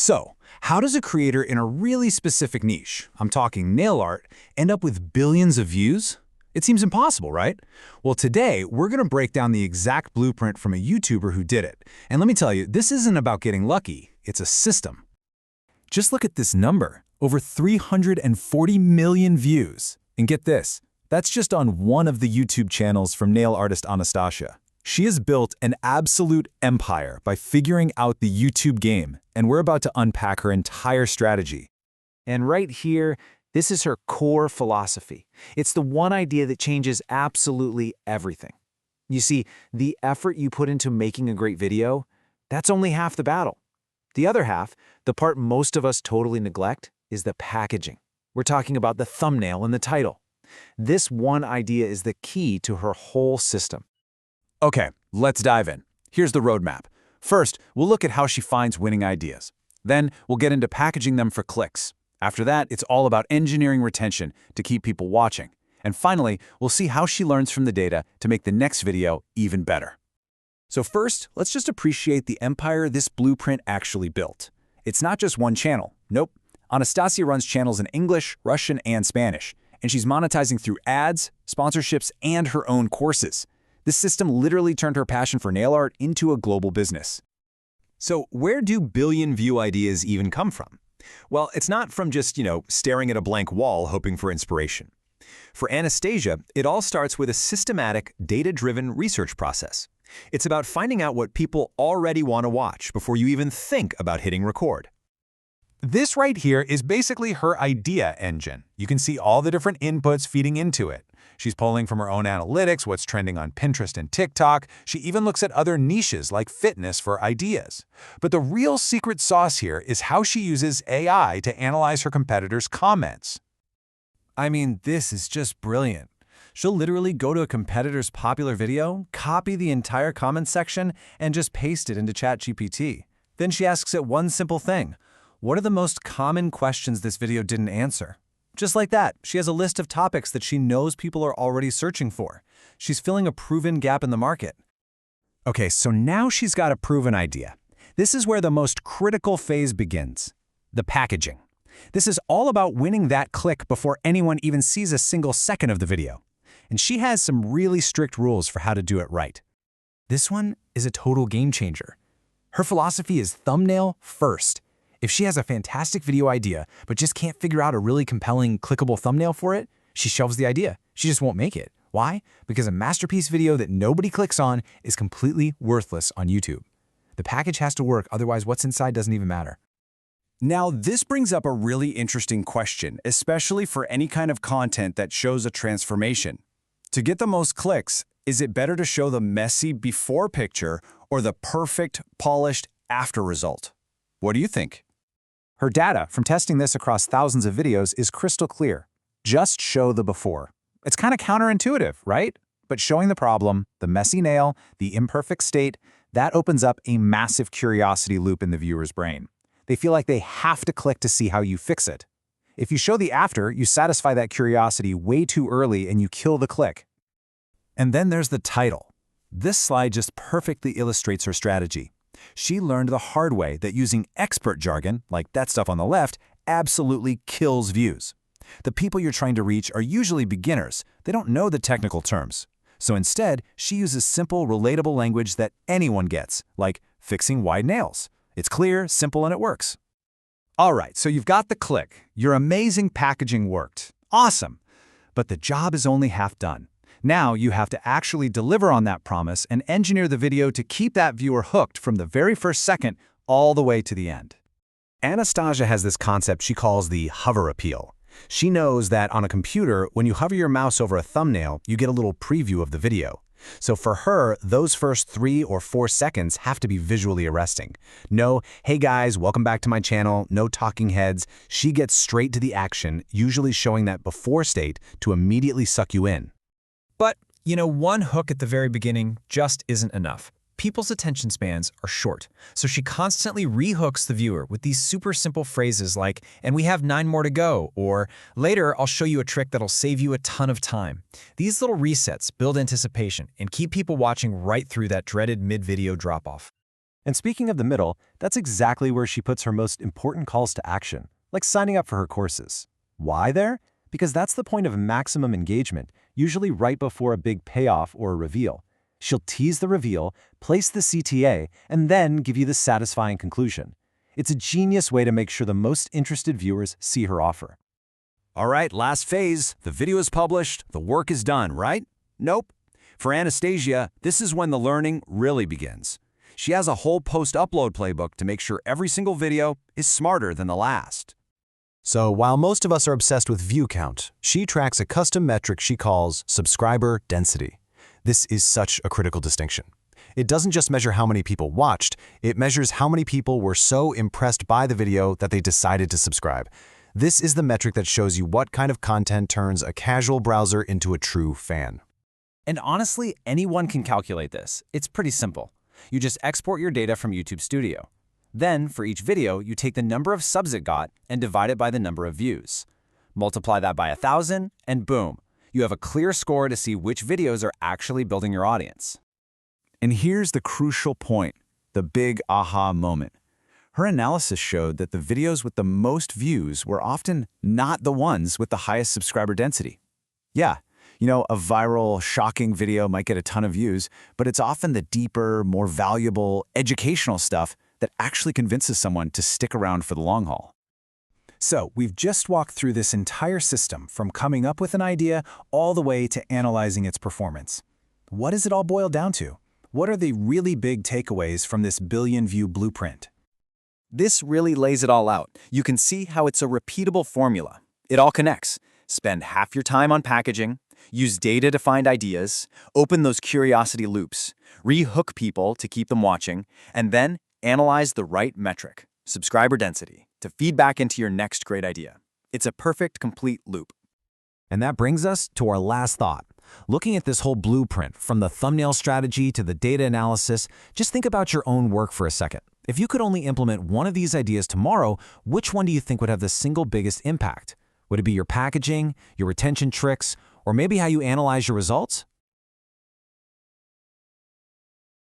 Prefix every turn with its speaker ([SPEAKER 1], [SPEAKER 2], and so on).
[SPEAKER 1] So, how does a creator in a really specific niche, I'm talking nail art, end up with billions of views? It seems impossible, right? Well, today, we're going to break down the exact blueprint from a YouTuber who did it. And let me tell you, this isn't about getting lucky, it's a system. Just look at this number, over 340 million views. And get this, that's just on one of the YouTube channels from nail artist Anastasia. She has built an absolute empire by figuring out the YouTube game, and we're about to unpack her entire strategy.
[SPEAKER 2] And right here, this is her core philosophy. It's the one idea that changes absolutely everything. You see, the effort you put into making a great video, that's only half the battle. The other half, the part most of us totally neglect, is the packaging. We're talking about the thumbnail and the title. This one idea is the key to her whole system.
[SPEAKER 1] Okay, let's dive in. Here's the roadmap. First, we'll look at how she finds winning ideas. Then, we'll get into packaging them for clicks. After that, it's all about engineering retention to keep people watching. And finally, we'll see how she learns from the data to make the next video even better. So first, let's just appreciate the empire this blueprint actually built. It's not just one channel. Nope. Anastasia runs channels in English, Russian, and Spanish. And she's monetizing through ads, sponsorships, and her own courses. This system literally turned her passion for nail art into a global business.
[SPEAKER 3] So where do billion-view ideas even come from? Well, it's not from just, staring at a blank wall hoping for inspiration. For Anastasia, it all starts with a systematic, data-driven research process. It's about finding out what people already want to watch before you even think about hitting record.
[SPEAKER 1] This right here is basically her idea engine. You can see all the different inputs feeding into it. She's pulling from her own analytics, what's trending on Pinterest and TikTok. She even looks at other niches like fitness for ideas. But the real secret sauce here is how she uses AI to analyze her competitors' comments.
[SPEAKER 4] I mean, this is just brilliant. She'll literally go to a competitor's popular video, copy the entire comment section, and just paste it into ChatGPT. Then she asks it one simple thing. What are the most common questions this video didn't answer? Just like that, she has a list of topics that she knows people are already searching for. She's filling a proven gap in the market.
[SPEAKER 1] Okay, so now she's got a proven idea. This is where the most critical phase begins, the packaging. This is all about winning that click before anyone even sees a single second of the video. And she has some really strict rules for how to do it right. This one is a total game changer. Her philosophy is thumbnail first. If she has a fantastic video idea, but just can't figure out a really compelling, clickable thumbnail for it, she shelves the idea. She just won't make it. Why? Because a masterpiece video that nobody clicks on is completely worthless on YouTube. The package has to work, otherwise what's inside doesn't even matter. Now, this brings up a really interesting question, especially for any kind of content that shows a transformation. To get the most clicks, is it better to show the messy before picture or the perfect, polished after result? What do you think? Her data from testing this across thousands of videos is crystal clear. Just show the before. It's kind of counterintuitive, right? But showing the problem, the messy nail, the imperfect state, that opens up a massive curiosity loop in the viewer's brain. They feel like they have to click to see how you fix it. If you show the after, you satisfy that curiosity way too early and you kill the click. And then there's the title. This slide just perfectly illustrates her strategy. She learned the hard way that using expert jargon, like that stuff on the left, absolutely kills views. The people you're trying to reach are usually beginners. They don't know the technical terms. So instead, she uses simple, relatable language that anyone gets, like fixing wide nails. It's clear, simple, and it works. All right, so you've got the click. Your amazing packaging worked. Awesome. But the job is only half done. Now you have to actually deliver on that promise and engineer the video to keep that viewer hooked from the very first second all the way to the end. Anastasia has this concept she calls the hover appeal. She knows that on a computer, when you hover your mouse over a thumbnail, you get a little preview of the video. So for her, those first 3 or 4 seconds have to be visually arresting. No, hey guys, welcome back to my channel, no talking heads. She gets straight to the action, usually showing that before state to immediately suck you in.
[SPEAKER 4] But, one hook at the very beginning just isn't enough. People's attention spans are short, so she constantly rehooks the viewer with these super simple phrases like, "And we have 9 more to go," or "Later, I'll show you a trick that'll save you a ton of time." These little resets build anticipation and keep people watching right through that dreaded mid-video drop-off.
[SPEAKER 1] And speaking of the middle, that's exactly where she puts her most important calls to action, like signing up for her courses. Why there? Because that's the point of maximum engagement, usually right before a big payoff or a reveal. She'll tease the reveal, place the CTA, and then give you the satisfying conclusion. It's a genius way to make sure the most interested viewers see her offer.
[SPEAKER 3] All right, last phase. The video is published, the work is done, right? Nope. For Anastasia, this is when the learning really begins. She has a whole post-upload playbook to make sure every single video is smarter than the last.
[SPEAKER 1] So while most of us are obsessed with view count, she tracks a custom metric she calls subscriber density. This is such a critical distinction. It doesn't just measure how many people watched, it measures how many people were so impressed by the video that they decided to subscribe. This is the metric that shows you what kind of content turns a casual browser into a true fan.
[SPEAKER 2] And honestly, anyone can calculate this. It's pretty simple. You just export your data from YouTube Studio. Then, for each video, you take the number of subs it got and divide it by the number of views. Multiply that by 1,000, and boom, you have a clear score to see which videos are actually building your audience.
[SPEAKER 3] And here's the crucial point, the big aha moment. Her analysis showed that the videos with the most views were often not the ones with the highest subscriber density. Yeah, a viral, shocking video might get a ton of views, but it's often the deeper, more valuable, educational stuff that actually convinces someone to stick around for the long haul.
[SPEAKER 1] So we've just walked through this entire system from coming up with an idea all the way to analyzing its performance. What does it all boil down to? What are the really big takeaways from this billion-view blueprint?
[SPEAKER 2] This really lays it all out. You can see how it's a repeatable formula. It all connects. Spend half your time on packaging, use data to find ideas, open those curiosity loops, re-hook people to keep them watching, and then analyze the right metric, subscriber density, to feed back into your next great idea. It's a perfect, complete loop.
[SPEAKER 1] And that brings us to our last thought. Looking at this whole blueprint, from the thumbnail strategy to the data analysis, just think about your own work for a second. If you could only implement one of these ideas tomorrow, which one do you think would have the single biggest impact? Would it be your packaging, your retention tricks, or maybe how you analyze your results?